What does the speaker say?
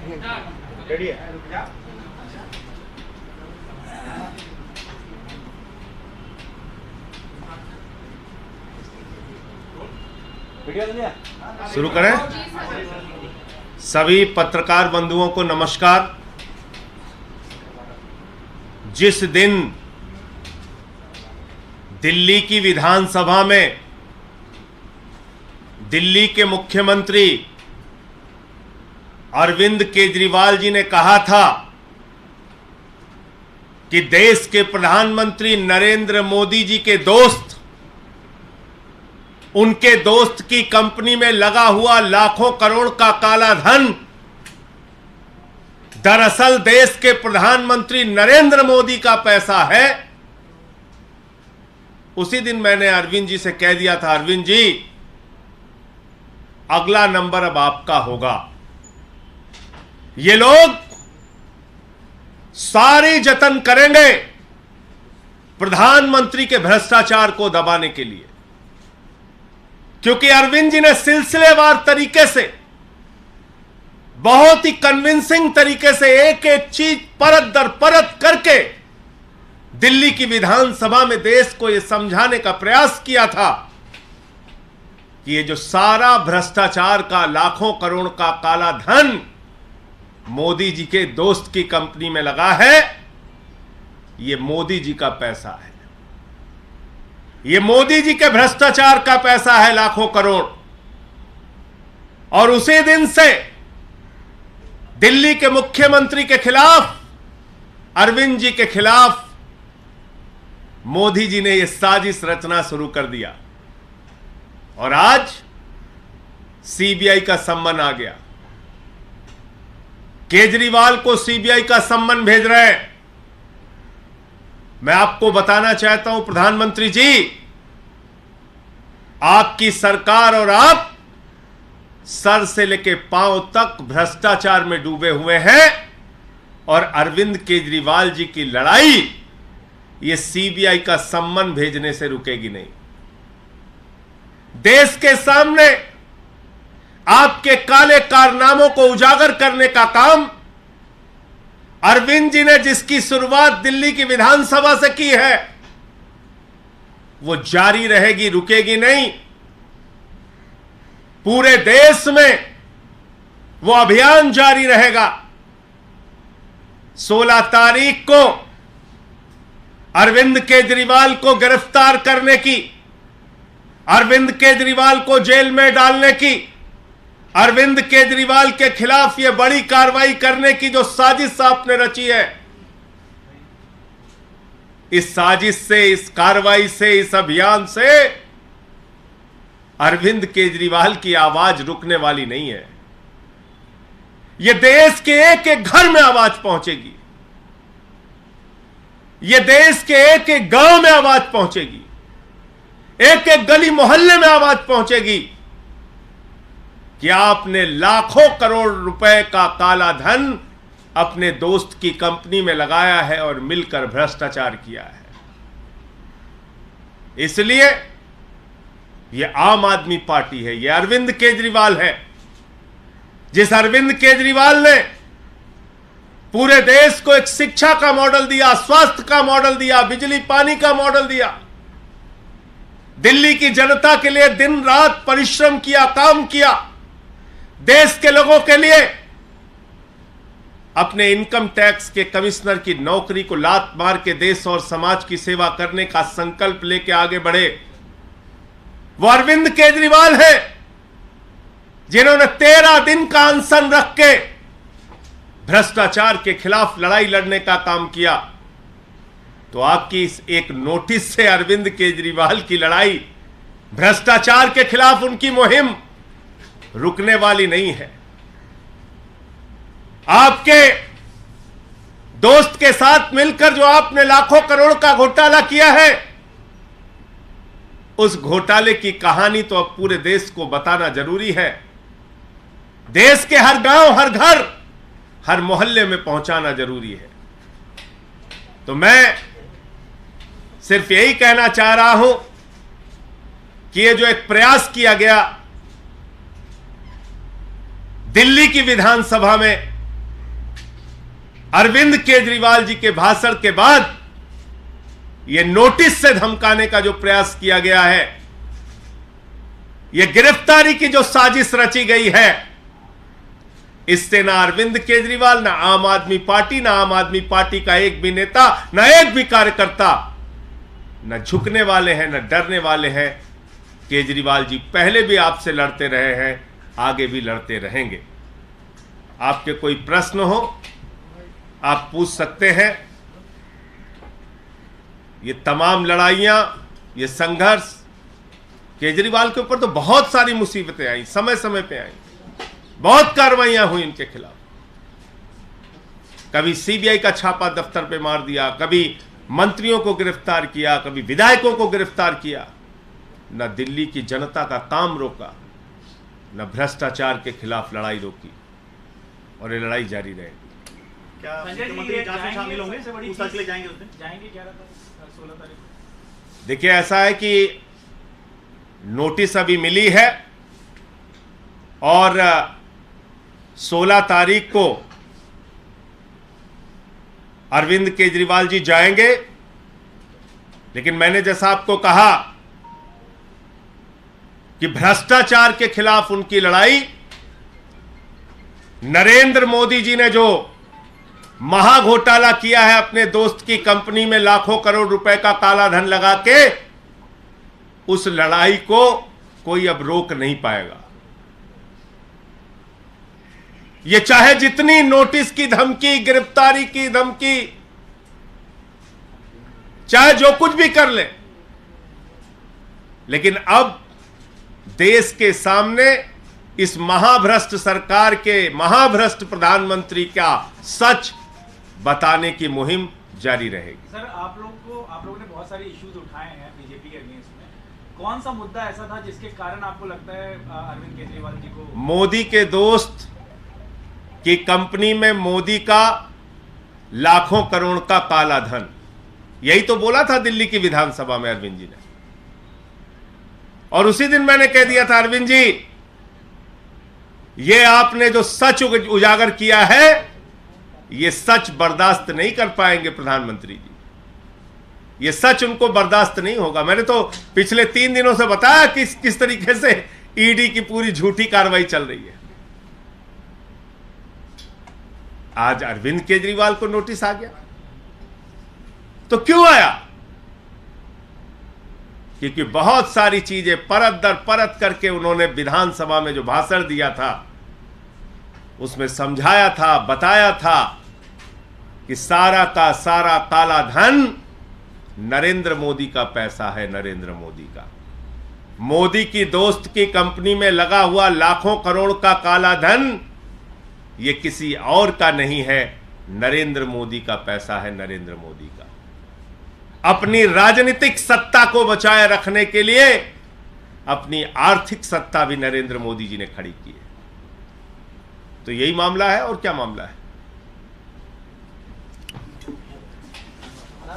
Ready है। शुरू करें। सभी पत्रकार बंधुओं को नमस्कार। जिस दिन दिल्ली की विधानसभा में दिल्ली के मुख्यमंत्री अरविंद केजरीवाल जी ने कहा था कि देश के प्रधानमंत्री नरेंद्र मोदी जी के दोस्त, उनके दोस्त की कंपनी में लगा हुआ लाखों करोड़ का काला धन दरअसल देश के प्रधानमंत्री नरेंद्र मोदी का पैसा है। उसी दिन मैंने अरविंद जी से कह दिया था, अरविंद जी अगला नंबर अब आपका होगा। ये लोग सारी जतन करेंगे प्रधानमंत्री के भ्रष्टाचार को दबाने के लिए, क्योंकि अरविंद जी ने सिलसिलेवार तरीके से, बहुत ही कन्विंसिंग तरीके से एक एक चीज परत दर परत करके दिल्ली की विधानसभा में देश को यह समझाने का प्रयास किया था कि ये जो सारा भ्रष्टाचार का लाखों करोड़ का काला धन मोदी जी के दोस्त की कंपनी में लगा है, ये मोदी जी का पैसा है, ये मोदी जी के भ्रष्टाचार का पैसा है, लाखों करोड़। और उसी दिन से दिल्ली के मुख्यमंत्री के खिलाफ, अरविंद जी के खिलाफ मोदी जी ने यह साजिश रचना शुरू कर दिया और आज सीबीआई का सम्मन आ गया। केजरीवाल को सीबीआई का सम्मन भेज रहे हैं। मैं आपको बताना चाहता हूं प्रधानमंत्री जी, आपकी सरकार और आप सर से लेकर पांव तक भ्रष्टाचार में डूबे हुए हैं और अरविंद केजरीवाल जी की लड़ाई ये सीबीआई का सम्मन भेजने से रुकेगी नहीं। देश के सामने आपके काले कारनामों को उजागर करने का काम अरविंद जी ने जिसकी शुरुआत दिल्ली की विधानसभा से की है, वो जारी रहेगी, रुकेगी नहीं। पूरे देश में वो अभियान जारी रहेगा। 16 तारीख को अरविंद केजरीवाल को गिरफ्तार करने की, अरविंद केजरीवाल को जेल में डालने की, अरविंद केजरीवाल के खिलाफ यह बड़ी कार्रवाई करने की जो साजिश आपने रची है, इस साजिश से, इस कार्रवाई से, इस अभियान से अरविंद केजरीवाल की आवाज रुकने वाली नहीं है। यह देश के एक एक घर में आवाज पहुंचेगी, यह देश के एक एक गांव में आवाज पहुंचेगी, एक एक गली मोहल्ले में आवाज पहुंचेगी कि आपने लाखों करोड़ रुपए का काला धन अपने दोस्त की कंपनी में लगाया है और मिलकर भ्रष्टाचार किया है। इसलिए यह आम आदमी पार्टी है, यह अरविंद केजरीवाल है। जिस अरविंद केजरीवाल ने पूरे देश को एक शिक्षा का मॉडल दिया, स्वास्थ्य का मॉडल दिया, बिजली पानी का मॉडल दिया, दिल्ली की जनता के लिए दिन रात परिश्रम किया, काम किया, देश के लोगों के लिए अपने इनकम टैक्स के कमिश्नर की नौकरी को लात मार के देश और समाज की सेवा करने का संकल्प लेके आगे बढ़े, वो अरविंद केजरीवाल है जिन्होंने 13 दिन का अनशन रख के भ्रष्टाचार के खिलाफ लड़ाई लड़ने का काम किया। तो आपकी इस एक नोटिस से अरविंद केजरीवाल की लड़ाई, भ्रष्टाचार के खिलाफ उनकी मुहिम रुकने वाली नहीं है। आपके दोस्त के साथ मिलकर जो आपने लाखों करोड़ का घोटाला किया है, उस घोटाले की कहानी तो अब पूरे देश को बताना जरूरी है। देश के हर गांव, हर घर, हर मोहल्ले में पहुंचाना जरूरी है। तो मैं सिर्फ यही कहना चाह रहा हूं कि ये जो एक प्रयास किया गया दिल्ली की विधानसभा में अरविंद केजरीवाल जी के भाषण के बाद यह नोटिस से धमकाने का जो प्रयास किया गया है, यह गिरफ्तारी की जो साजिश रची गई है, इससे ना अरविंद केजरीवाल, ना आम आदमी पार्टी, ना आम आदमी पार्टी का एक भी नेता, ना एक भी कार्यकर्ता न झुकने वाले हैं, न डरने वाले हैं। केजरीवाल जी पहले भी आपसे लड़ते रहे हैं, आगे भी लड़ते रहेंगे। आपके कोई प्रश्न हो आप पूछ सकते हैं। ये तमाम लड़ाइयां, ये संघर्ष, केजरीवाल के ऊपर तो बहुत सारी मुसीबतें आई, समय समय पे आई, बहुत कार्रवाइयां हुई इनके खिलाफ। कभी सीबीआई का छापा दफ्तर पे मार दिया, कभी मंत्रियों को गिरफ्तार किया, कभी विधायकों को गिरफ्तार किया। न दिल्ली की जनता का काम रोका, न भ्रष्टाचार के खिलाफ लड़ाई रोकी, और ये लड़ाई जारी रहेगी। क्या मुख्यमंत्री जांच में शामिल होंगे? पूछताछ के लिए जाएंगे उस दिन? जाएंगे 16 तारीख को। देखिए, ऐसा है कि नोटिस अभी मिली है और 16 तारीख को अरविंद केजरीवाल जी जाएंगे। लेकिन मैंने जैसा आपको कहा कि भ्रष्टाचार के खिलाफ उनकी लड़ाई, नरेंद्र मोदी जी ने जो महाघोटाला किया है अपने दोस्त की कंपनी में लाखों करोड़ रुपए का काला धन लगा के, उस लड़ाई को कोई अब रोक नहीं पाएगा। ये चाहे जितनी नोटिस की धमकी, गिरफ्तारी की धमकी, चाहे जो कुछ भी कर ले, लेकिन अब देश के सामने इस महाभ्रष्ट सरकार के महाभ्रष्ट प्रधानमंत्री का सच बताने की मुहिम जारी रहेगी। सर, आप लोगों ने बहुत सारे इश्यूज उठाए हैं बीजेपी के अगेंस्ट में। कौन सा मुद्दा ऐसा था जिसके कारण आपको लगता है अरविंद केजरीवाल जी को? मोदी के दोस्त की कंपनी में मोदी का लाखों करोड़ का काला धन, यही तो बोला था दिल्ली की विधानसभा में अरविंद जी ने। और उसी दिन मैंने कह दिया था, अरविंद जी, ये आपने जो सच उजागर किया है, ये सच बर्दाश्त नहीं कर पाएंगे प्रधानमंत्री जी। ये सच उनको बर्दाश्त नहीं होगा। मैंने तो पिछले 3 दिनों से बताया किस तरीके से ईडी की पूरी झूठी कार्रवाई चल रही है। आज अरविंद केजरीवाल को नोटिस आ गया, तो क्यों आया? क्योंकि बहुत सारी चीजें परत दर परत करके उन्होंने विधानसभा में जो भाषण दिया था, उसमें समझाया था, बताया था कि सारा का सारा काला धन नरेंद्र मोदी का पैसा है, नरेंद्र मोदी का। मोदी की दोस्त की कंपनी में लगा हुआ लाखों करोड़ का काला धन ये किसी और का नहीं है, नरेंद्र मोदी का पैसा है, नरेंद्र मोदी का। अपनी राजनीतिक सत्ता को बचाए रखने के लिए अपनी आर्थिक सत्ता भी नरेंद्र मोदी जी ने खड़ी की है। तो यही मामला है, और क्या मामला है?